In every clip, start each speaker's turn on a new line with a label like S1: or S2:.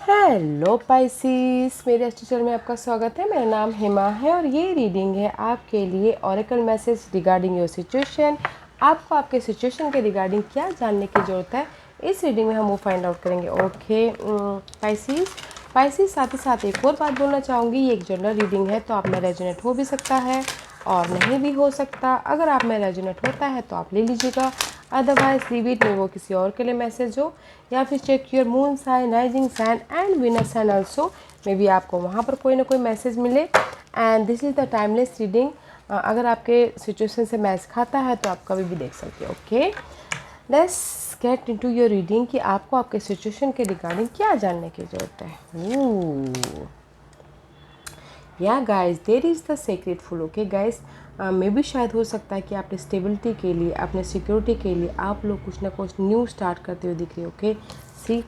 S1: Hello Pisces, मेरे channel में आपका स्वागत है। मेरा नाम हेमा है और ये रीडिंग है आपके लिए oracle message regarding your situation. आपको आपके सिचुएशन के रिगार्डिंग क्या जानने की ज़रूरत है, इस रीडिंग में हम वो फाइंड आउट करेंगे। ओके पाइसिस, साथ ही साथ एक और बात बोलना चाहूँगी, ये एक जनरल रीडिंग है तो आप में रेजोनेट हो भी सकता है और नहीं भी हो सकता। अगर आप में रेजोनेट होता है तो आप ले लीजिएगा, अदरवाइज लीव इट, में वो किसी और के लिए मैसेज हो। या फिर check your moon sign, rising sign and winner sign also, may be आपको वहाँ पर कोई ना कोई मैसेज मिले। And this is the timeless reading. अगर आपके सिचुएशन से मैच खाता है तो आप कभी भी देख सकते हो। Okay, let's get into your reading कि आपको आपके सिचुएशन के रिगार्डिंग क्या जानने की ज़रूरत है। या guys, there is the secret fool. Okay guys, मे भी शायद हो सकता है कि अपने स्टेबिलिटी के लिए, अपने सिक्योरिटी के लिए आप लोग कुछ ना कुछ न्यू स्टार्ट करते हुए दिख रहे हो। Okay, see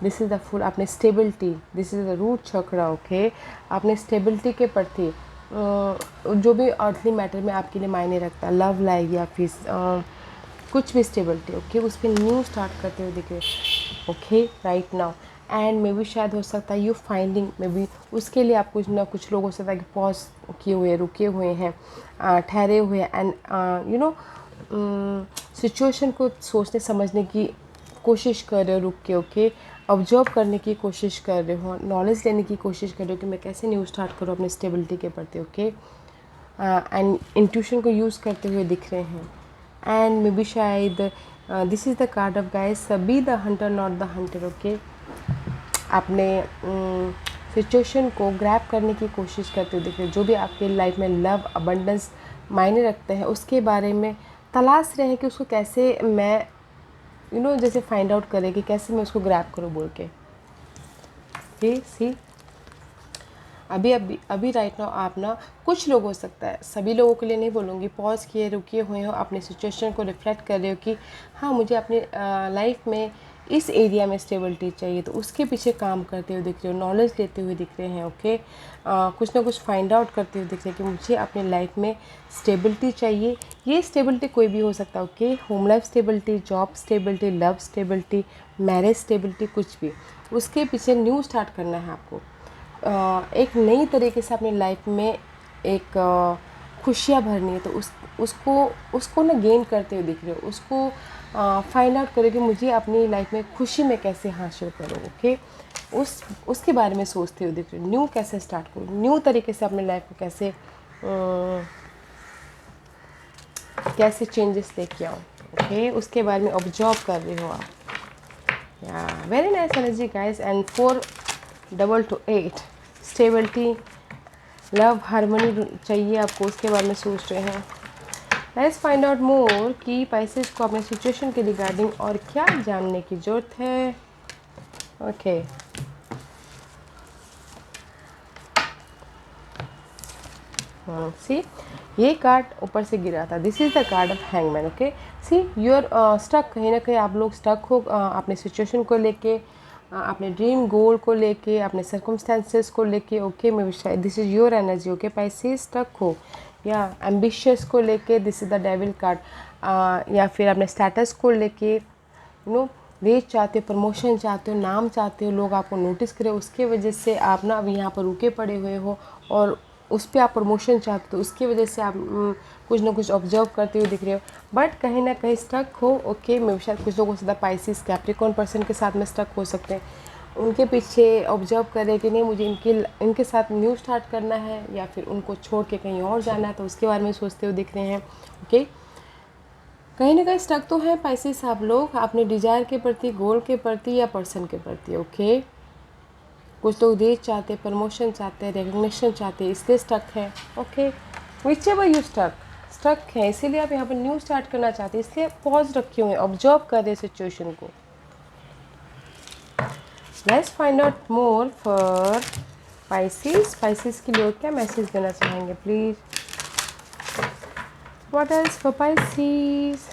S1: this is the fool, अपने stability, this is the root chakra. Okay, अपने स्टेबिलिटी के प्रति जो भी अर्थली मैटर में आपके लिए मायने रखता है, लव लाइफ या फिर कुछ भी स्टेबिलिटी, ओके, उस पर न्यू स्टार्ट करते हुए दिख रहे हो। Okay, right now. And may be शायद हो सकता है यू फाइंडिंग, मे बी उसके लिए आप कुछ ना कुछ लोगों से पॉज किए हुए, रुके हुए हैं, ठहरे हुए हैं। एंड यू नो सिचुएशन को सोचने समझने की कोशिश कर रहे हो, रुक के। ओके, ऑब्जर्व करने की कोशिश कर रहे हो, नॉलेज लेने की कोशिश कर रहे हो कि मैं कैसे न्यू स्टार्ट करूँ अपनी स्टेबिलिटी के प्रति। ओके, एंड इंट्यूशन को यूज़ करते हुए दिख रहे हैं। एंड मे बी शायद this is the card of guys, be the Hunter not the Hunter. Okay, अपने सिचुएशन को ग्रैब करने की कोशिश करते हुए दिख रहे हैं। जो भी आपके लाइफ में लव अबंडेंस मायने रखते हैं उसके बारे में तलाश रहे हैं कि उसको कैसे मैं जैसे फाइंड आउट करें कि कैसे मैं उसको ग्रैब करूँ बोल के। सी अभी अभी अभी राइट नाउ आप ना, कुछ लोग हो सकता है, सभी लोगों के लिए नहीं बोलूँगी, पॉज किए रुकिए हुए हो, अपने सिचुएशन को रिफ्लेक्ट कर रहे हो कि हाँ मुझे अपनी लाइफ में इस एरिया में स्टेबिलिटी चाहिए, तो उसके पीछे काम करते हुए दिख रहे हो, नॉलेज लेते हुए दिख रहे हैं। ओके, कुछ ना कुछ फाइंड आउट करते हुए दिख रहे हैं कि मुझे अपनी लाइफ में स्टेबिलिटी चाहिए। ये स्टेबिलिटी कोई भी हो सकता है। Okay, home life stability, job stability, love stability, marriage stability, कुछ भी, उसके पीछे न्यू स्टार्ट करना है आपको। एक नई तरीके से अपनी लाइफ में एक खुशियाँ भरनी है, तो उसको ना गेन करते हुए दिख रहे हो, उसको फाइंड आउट करो कि मुझे अपनी लाइफ में खुशी में कैसे हासिल करूँ। ओके, उसके बारे में सोचते हुए दिख रहे हो, न्यू कैसे स्टार्ट करूँ, न्यू तरीके से अपनी लाइफ को कैसे चेंजेस लेके आऊँ। ओके, उसके बारे में ऑब्जर्व कर रहे हो आप। या very nice energy guys. And 4 8 stability, love, harmony चाहिए आपको, उसके बारे में सोच रहे हैं। लेट्स फाइंड आउट मोर कि पाइसेस को अपने सिचुएशन के रिगार्डिंग और क्या जानने की ज़रूरत है। ओके, सी ये कार्ड ऊपर से गिरा था, this is the card of hangman. Okay, see you are stuck, कहीं ना कहीं आप लोग स्टक हो अपने सिचुएशन को लेके, अपने ड्रीम गोल को लेके, अपने सर्कमस्टेंसेस को लेके। ओके, मे बी शायद this is your energy. Okay, Pisces stuck हो या एम्बिशियस को लेके, this is the devil card. या फिर अपने स्टेटस को लेके, रेज चाहते हो, प्रमोशन चाहते हो, नाम चाहते हो, लोग आपको नोटिस करें, उसके वजह से आप ना अभी यहाँ पर रुके पड़े हुए हो और उस पर आप प्रमोशन चाहते हो, तो उसकी वजह से आप कुछ ना कुछ ऑब्जर्व करते हुए दिख रहे हो, बट कहीं ना कहीं स्टक हो। ओके, मैं शायद कुछ लोगों से पाइसिस कैप्रिकॉर्न पर्सन के साथ में स्टक हो सकते हैं, उनके पीछे ऑब्जर्व करें कि नहीं मुझे इनके साथ न्यू स्टार्ट करना है या फिर उनको छोड़ के कहीं और जाना है, तो उसके बारे में सोचते हुए दिख रहे हैं। ओके, कहीं ना कहीं स्टक तो है पाइसेस आप लोग अपने डिजायर के प्रति, गोल के प्रति या पर्सन के प्रति। ओके, कुछ लोग रेज चाहते हैं, प्रमोशन चाहते हैं, रिकग्निशन चाहते हैं, इसलिए स्टक है। Okay, whichever you stuck है, इसीलिए आप यहाँ पर न्यू स्टार्ट करना चाहते हैं, इसलिए पॉज रखे हुए, ऑब्जर्व कर रहे सिचुएशन को। Let's find out more for Pisces के लिए क्या मैसेज देना चाहेंगे please. What else for Pisces?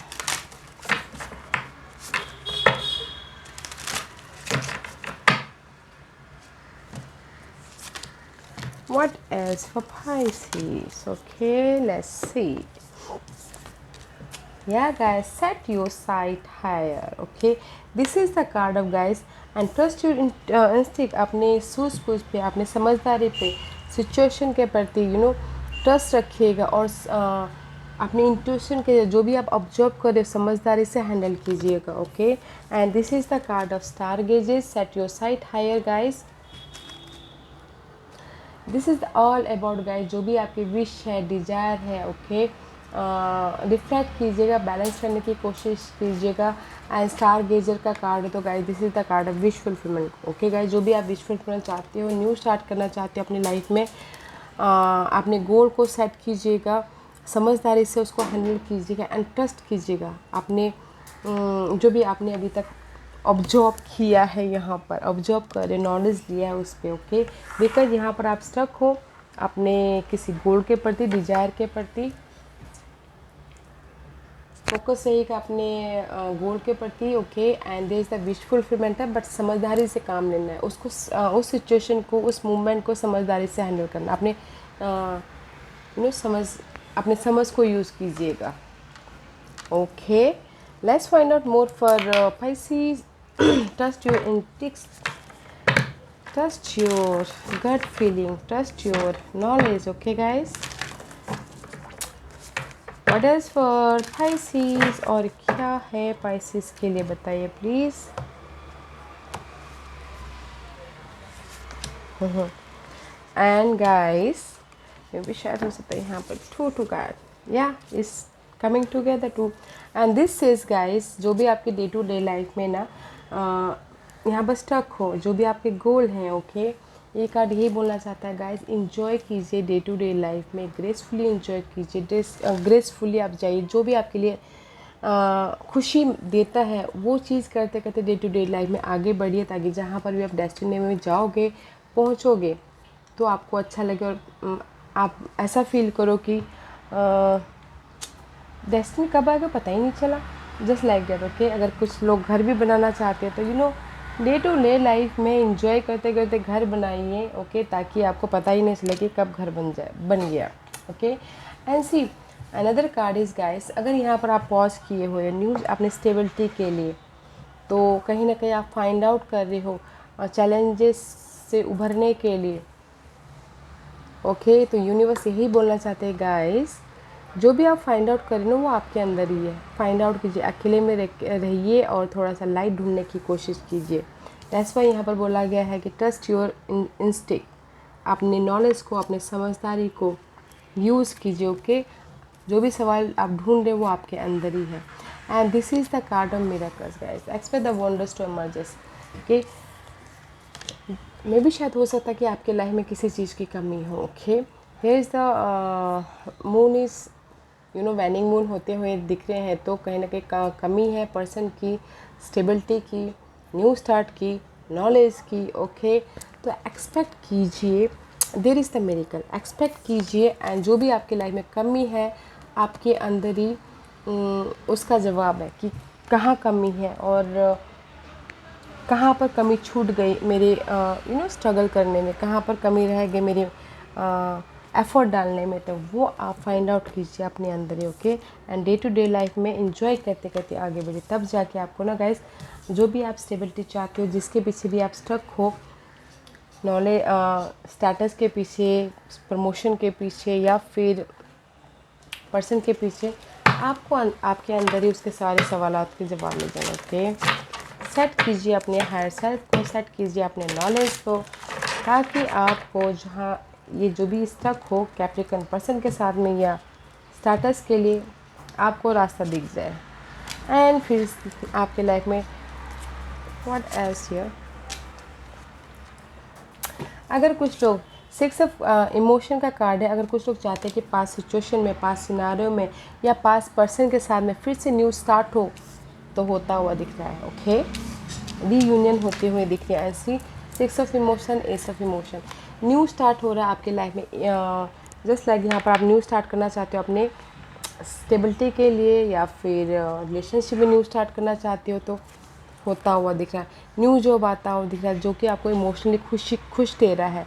S1: What else for Pisces? Okay, let's see. Yeah guys, set your sight higher. Okay, this is the card of guys, and trust your instinct, अपने सूझबूझ पे, अपने समझदारी पे, सिचुएशन के प्रति ट्रस्ट रखिएगा और अपने इंट्यूशन के जो भी आप ऑब्जर्व करें समझदारी से हैंडल कीजिएगा। Okay, and this is the card of star gazers. Set your sight higher guys. This is all about guys, जो भी आपकी विश है, डिज़ायर है, ओके, रिफ्लेक्ट कीजिएगा, बैलेंस करने की कोशिश कीजिएगा। एंड स्टार गेजर का कार्ड है तो guys this is the card of wish fulfilment. Okay guys, जो भी आप विश फुलफिलमेंट चाहते हो, न्यू स्टार्ट करना चाहते हो अपनी लाइफ में, अपने गोल को सेट कीजिएगा, समझदारी से उसको हैंडल कीजिएगा एंड ट्रस्ट कीजिएगा अपने जो भी आपने अभी तक ऑब्जर्व किया है, यहाँ पर ऑब्जर्व करें, नॉलेज लिया है उस पर। ओके, बिकॉज यहाँ पर आप स्टक हो अपने किसी गोल के प्रति, डिजायर के प्रति, फोकस रहेगा अपने गोल के प्रति। Okay, and there is the wish fulfilment है, बट समझदारी से काम लेना है उसको, उस सिचुएशन को, उस मूवमेंट को समझदारी से हैंडल करना, अपने अपने समझ को यूज़ कीजिएगा। Okay, let's find out more for Pisces. Trust your instincts, trust your gut feeling, trust your knowledge. Okay guys, what else for Pisces? और क्या है Pisces के लिए बताइए please. And guys, may be शायद हो सकता है यहाँ पर टू कार्ड, या इस coming together too, and this is guys, जो भी आपके डे टू डे लाइफ में ना यहाँ पर स्टक हो, जो भी आपके गोल हैं, ओके, ये कार्ड यही बोलना चाहता है गाइस, इंजॉय कीजिए डे टू डे लाइफ में, ग्रेसफुली इंजॉय कीजिए, ग्रेसफुली आप जाइए, जो भी आपके लिए खुशी देता है वो चीज़ करते करते डे टू डे लाइफ में आगे बढ़िए, ताकि जहाँ पर भी आप डेस्टिनी में जाओगे, पहुँचोगे, तो आपको अच्छा लगे और आप ऐसा फील करो कि डेस्टिनी कब आएगा पता ही नहीं चला, जस्ट लाइक दैट। ओके, अगर कुछ लोग घर भी बनाना चाहते हैं तो डे टू डे लाइफ में इंजॉय करते करते घर बनाइए। ओके, ताकि आपको पता ही नहीं चले कि कब घर बन गया। Okay, and see another card is guys, अगर यहाँ पर आप पॉज किए हुए न्यूज़ अपने स्टेबिलिटी के लिए, तो कहीं ना कहीं आप फाइंड आउट कर रहे हो चैलेंजेस से उभरने के लिए। ओके, तो यूनिवर्स यही बोलना चाहते हैं गाइस, जो भी आप फाइंड आउट करें ना वो आपके अंदर ही है, फाइंड आउट कीजिए, अकेले में रहिए और थोड़ा सा लाइट ढूंढने की कोशिश कीजिए। दैट्स वाई यहाँ पर बोला गया है कि ट्रस्ट योर इंस्टिंक्ट, अपने नॉलेज को, अपने समझदारी को यूज़ कीजिए। ओके, जो भी सवाल आप ढूंढ रहे हैं वो आपके अंदर ही है। And this is the card of miracles guys, expect the wonders to emerges. Okay, मे भी शायद हो सकता है कि आपके लाइफ में किसी चीज़ की कमी हो। Okay, here is the moon is waning moon होते हुए दिख रहे हैं, तो कहीं ना कहीं कमी है पर्सन की, स्टेबिलिटी की, न्यू स्टार्ट की, नॉलेज की। ओके, तो एक्सपेक्ट कीजिए, there is the miracle, expect कीजिए, एंड जो भी आपकी लाइफ में कमी है आपके अंदर ही उसका जवाब है कि कहाँ कमी है और कहाँ पर कमी छूट गई मेरे स्ट्रगल करने में, कहाँ पर कमी रह गई मेरे एफर्ट डालने में, तो वो आप फाइंड आउट कीजिए अपने अंदर ही। Okay, and day to day life में एंजॉय करते करते आगे बढ़िए, तब जाके आपको ना गाइस, जो भी आप स्टेबिलिटी चाहते हो, जिसके पीछे भी आप स्टक हो, नॉलेज, स्टेटस के पीछे, प्रमोशन के पीछे या फिर पर्सन के पीछे, आपको आपके अंदर ही उसके सारे सवालात के जवाब मिल जाएंगे। ओके, सेट कीजिए अपने हायर सेल्फ को, सेट कीजिए अपने नॉलेज को, ताकि आपको जहाँ ये जो भी स्टक हो कैप्रिकन पर्सन के साथ में या स्टेटस के लिए, आपको रास्ता दिख जाए। एंड फिर आपके लाइफ में व्हाट एल्स हियर, अगर कुछ लोग सिक्स ऑफ इमोशन का कार्ड है, अगर कुछ लोग चाहते हैं कि पास सिचुएशन में, पास सिनारियो में या पास पर्सन के साथ में फिर से न्यू स्टार्ट हो, तो होता हुआ दिख रहा है। ओके, रीयूनियन होते हुए दिख रहा है। ऐसी six of emotion, S of emotion, new start हो रहा है आपके लाइफ में। जस्ट लाइक यहाँ पर आप न्यू स्टार्ट करना चाहते हो अपने स्टेबिलिटी के लिए, या फिर रिलेशनशिप में न्यू स्टार्ट करना चाहते हो, तो होता हुआ दिख रहा है। न्यू जॉब आता हुआ दिख रहा है, जो कि आपको इमोशनली खुश दे रहा है।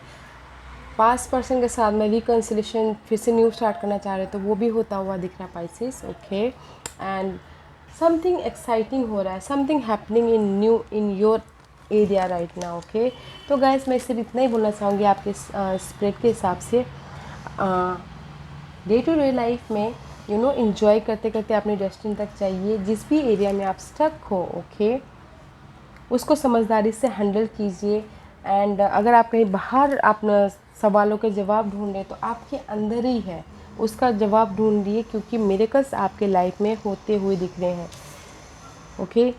S1: पास्ट पर्सन के साथ में रिकन्सिलेशन, फिर से न्यू स्टार्ट करना चाह रहे हो, तो वो भी होता हुआ दिख रहा है Pisces. Okay, and something exciting हो रहा है, something happening in your area right now. Okay, तो गाइस मैं सिर्फ इतना ही बोलना चाहूँगी आपके स्प्रेड के हिसाब से। डे टू डे लाइफ में इंजॉय करते करते अपने डेस्टिनी तक चाहिए। जिस भी एरिया में आप स्टक हो, ओके, उसको समझदारी से हैंडल कीजिए। एंड अगर आप कहीं बाहर अपने सवालों के जवाब ढूंढें तो आपके अंदर ही है, उसका जवाब ढूंढिए, क्योंकि मिरेकल्स आपके लाइफ में होते हुए दिख रहे हैं। ओके,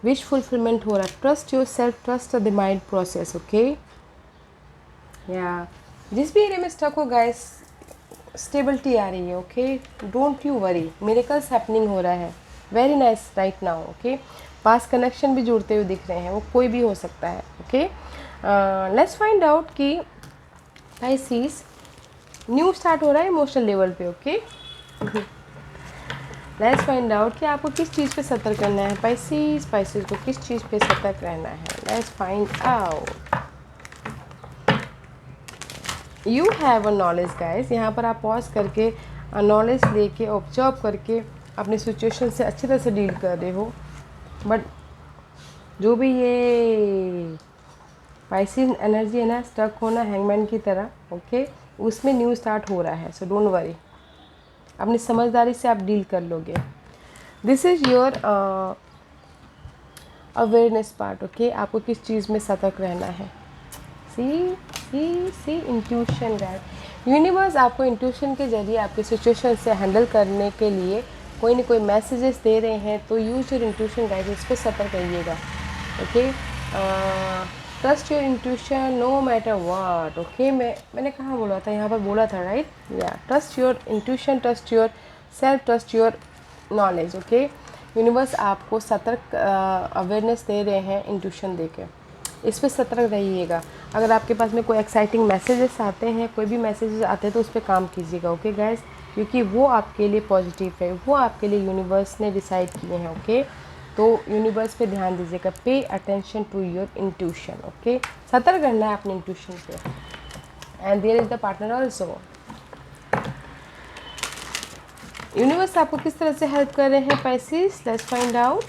S1: विश फुलफिलमेंट हो रहा है। Trust your self, trust the mind process. Okay, या जिस भी एरिया में स्टक हो गाइस, स्टेबिलिटी आ रही है। Okay, don't you worry, miracles happening हो रहा है। Very nice right now. Okay, पास कनेक्शन भी जुड़ते हुए दिख रहे हैं, वो कोई भी हो सकता है। ओके, लेट्स फाइंड आउट कि पाइसिस न्यू स्टार्ट हो रहा है इमोशनल लेवल पे। ओके, लेट्स फाइंड आउट कि आपको किस चीज़ पे सतर्क करना है। पाइसिस को किस चीज़ पे सतर्क रहना है। Let's find out. You have a knowledge guys, यहाँ पर आप पॉज करके नॉलेज लेके ऑब्जर्व करके अपनी सिचुएशन से अच्छी तरह से डील कर रहे हो। बट जो भी ये पाइसिस एनर्जी है ना, स्टक होना हैंगमैन की तरह, ओके, उसमें न्यू स्टार्ट हो रहा है। सो डोंट वरी, अपनी समझदारी से आप डील कर लोगे। This is your awareness part. Okay, आपको किस चीज़ में सतर्क रहना है। सी इंट्यूशन गाइस, यूनिवर्स आपको इंट्यूशन के जरिए आपके सिचुएशन से हैंडल करने के लिए कोई ना कोई मैसेजेस दे रहे हैं। तो यूज योर इंट्यूशन गाइस, इस पर सतर्क रहिएगा। Okay, trust your intuition no matter what. Okay, मैंने कहाँ बोला था, यहाँ पर बोला था राइट। या trust your intuition, trust your self, trust your knowledge. Okay, universe आपको सतर्क अवेयरनेस दे रहे हैं इंट्यूशन दे के, इस पर सतर्क रहिएगा। अगर आपके पास में कोई एक्साइटिंग मैसेजेस आते हैं, कोई भी मैसेजेस आते हैं, तो उस पर काम कीजिएगा। ओके गाइस, क्योंकि वो आपके लिए पॉजिटिव है, वो आपके लिए यूनिवर्स ने डिसाइड किए हैं। ओके, तो यूनिवर्स पे ध्यान दीजिएगा। Pay attention to your intuition. Okay, सतर्क रहना है अपने इंट्यूशन पे। And there is the partner also. Universe आपको किस तरह से हेल्प कर रहे हैं Pisces, let's find out.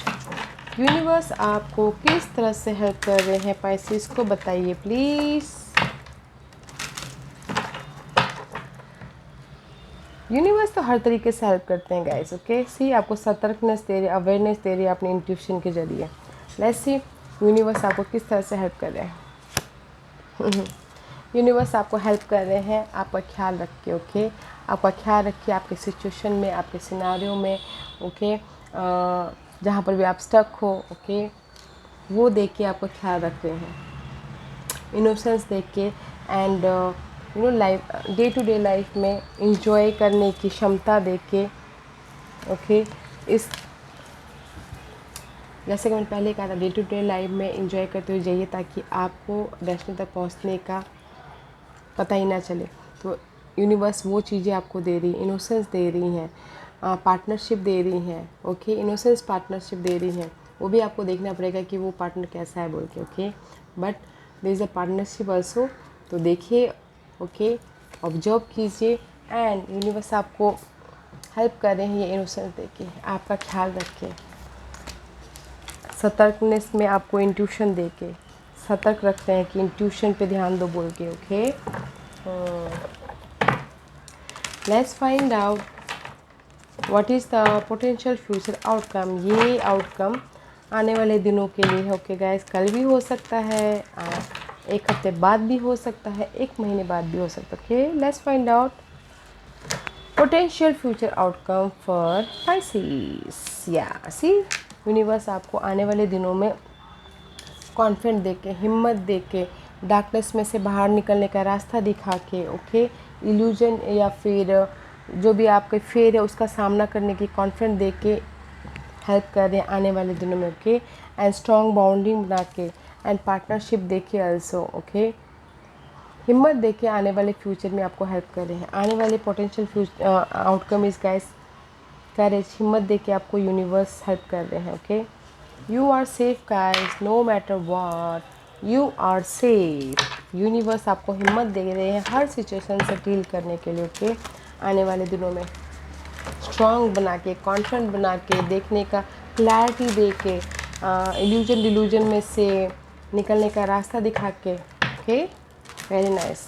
S1: Universe आपको किस तरह से हेल्प कर रहे हैं पाइसिस को बताइए प्लीज़। यूनिवर्स तो हर तरीके से हेल्प करते हैं गाइस। ओके, सी आपको सतर्कनेस दे रही, अवेयरनेस दे रही है अपने इंट्यूशन के जरिए। लेट्स सी यूनिवर्स आपको किस तरह से हेल्प कर रहे हैं। यूनिवर्स आपको हेल्प कर रहे हैं आपका ख्याल रख के। ओके, आपका ख्याल रखिए आपके सिचुएशन में, आपके सिनारियों में। ओके, जहाँ पर भी आप स्टक हो, ओके, वो देख के आपका ख्याल रख रहे हैं, इनोसेंस देख के। And life, day to day life में इंजॉय करने की क्षमता देख के। ओके, इस जैसे कि मैंने पहले कहा था, डे टू डे लाइफ में इंजॉय करते हुए जाइए, ताकि आपको डेस्टिनी तक पहुंचने का पता ही ना चले। तो यूनिवर्स वो चीज़ें आपको दे रही, इनोसेंस दे रही हैं, पार्टनरशिप दे रही हैं। ओके, इनोसेंस पार्टनरशिप दे रही हैं, वो भी आपको देखना पड़ेगा कि वो पार्टनर कैसा है बोल के। Okay, but there is a partnership also, तो देखिए। ओके, ऑब्जर्व कीजिए एंड यूनिवर्स आपको हेल्प कर रहे हैं ये इनोसेंस देके, आपका ख्याल रख के, सतर्कनेस में आपको इंट्यूशन दे के सतर्क रखते हैं कि इंट्यूशन पे ध्यान दो बोल के। Okay, let's find out what is the potential future outcome. ये आउटकम आने वाले दिनों के लिए है। ओके गाइस, कल भी हो सकता है, एक हफ्ते बाद भी हो सकता है, एक महीने बाद भी हो सकता है। Okay, let's find out potential future outcome for Pisces. या सी यूनिवर्स आपको आने वाले दिनों में कॉन्फिडेंट दे के, हिम्मत दे के, डार्कनेस में से बाहर निकलने का रास्ता दिखा के, ओके, इल्यूजन या फिर जो भी आपके फेयर है उसका सामना करने की कॉन्फिडेंस दे के हेल्प कर रहे हैं आने वाले दिनों में। ओके, एंड स्ट्रॉन्ग बाउंडिंग बना के एंड पार्टनरशिप दे के ऑल्सो। ओके, हिम्मत दे के आने वाले फ्यूचर में आपको हेल्प कर रहे हैं। आने वाले potential outcome is guys courage, हिम्मत दे के आपको यूनिवर्स हेल्प कर रहे हैं। Okay, you are safe guys, no matter what, you are safe. Universe आपको हिम्मत दे रहे हैं हर सिचुएशन से डील करने के लिए। ओके, आने वाले दिनों में स्ट्रॉन्ग बना के, कॉन्फिडेंट बना के, देखने का क्लैरिटी दे के, इल्यूजन डिल्यूजन में से निकलने का रास्ता दिखा के। Okay, very nice.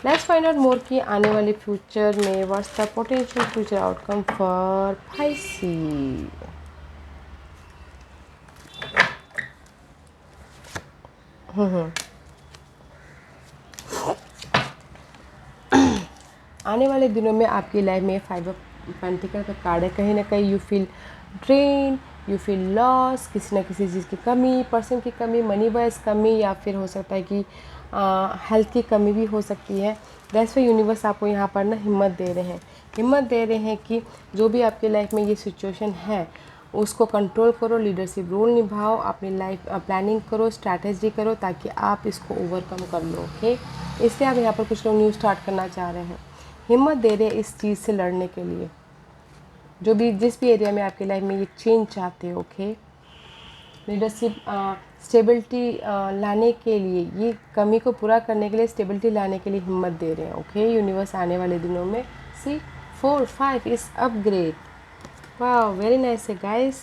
S1: Let's find out more कि आने वाले फ्यूचर में what's the potential future outcome for Pisces. आने वाले दिनों में आपकी लाइफ में 5 ऑफ पेंटिकल का कार्ड है। कहीं ना कहीं you feel drain, you feel loss, किसी न किसी चीज़ की कमी, पर्सन की कमी, मनी वाइज कमी, या फिर हो सकता है कि हेल्थ की कमी भी हो सकती है। दैट्स व्हाई यूनिवर्स आपको यहाँ पर ना हिम्मत दे रहे हैं, हिम्मत दे रहे हैं कि जो भी आपकी लाइफ में ये सिचुएशन है उसको कंट्रोल करो, लीडरशिप रोल निभाओ, अपनी लाइफ प्लानिंग करो, स्ट्रैटेजी करो, ताकि आप इसको ओवरकम कर लो। ओके, इसलिए आप यहाँ पर कुछ लोग न्यू स्टार्ट करना चाह रहे हैं, हिम्मत दे रहे हैं इस चीज़ से लड़ने के लिए। जो भी जिस भी एरिया में आपकी लाइफ में ये चेंज चाहते हो, ओके, लीडरशिप स्टेबिलिटी लाने के लिए, ये कमी को पूरा करने के लिए, स्टेबिलिटी लाने के लिए हिम्मत दे रहे हैं। ओके, यूनिवर्स आने वाले दिनों में सी 4 5 इस अपग्रेड। वाह, वेरी नाइस है गाइस।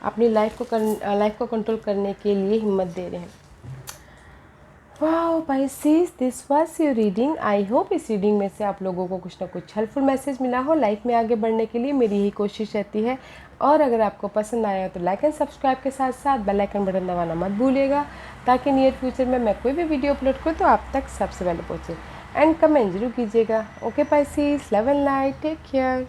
S1: अपनी लाइफ को कंट्रोल करने के लिए हिम्मत दे रहे हैं। Wow Pisces, this was your reading. I hope इस रीडिंग में से आप लोगों को कुछ ना कुछ हेल्पफुल मैसेज मिला हो। लाइफ में आगे बढ़ने के लिए मेरी यही कोशिश रहती है। और अगर आपको पसंद आया तो लाइक एंड सब्सक्राइब के साथ साथ बेल आइकन बटन दबाना मत भूलिएगा, ताकि नियर फ्यूचर में मैं कोई भी वीडियो अपलोड करूँ तो आप तक सबसे पहले पहुँचे। एंड कमेंट जरूर कीजिएगा। Okay Pisces, love and light, take care.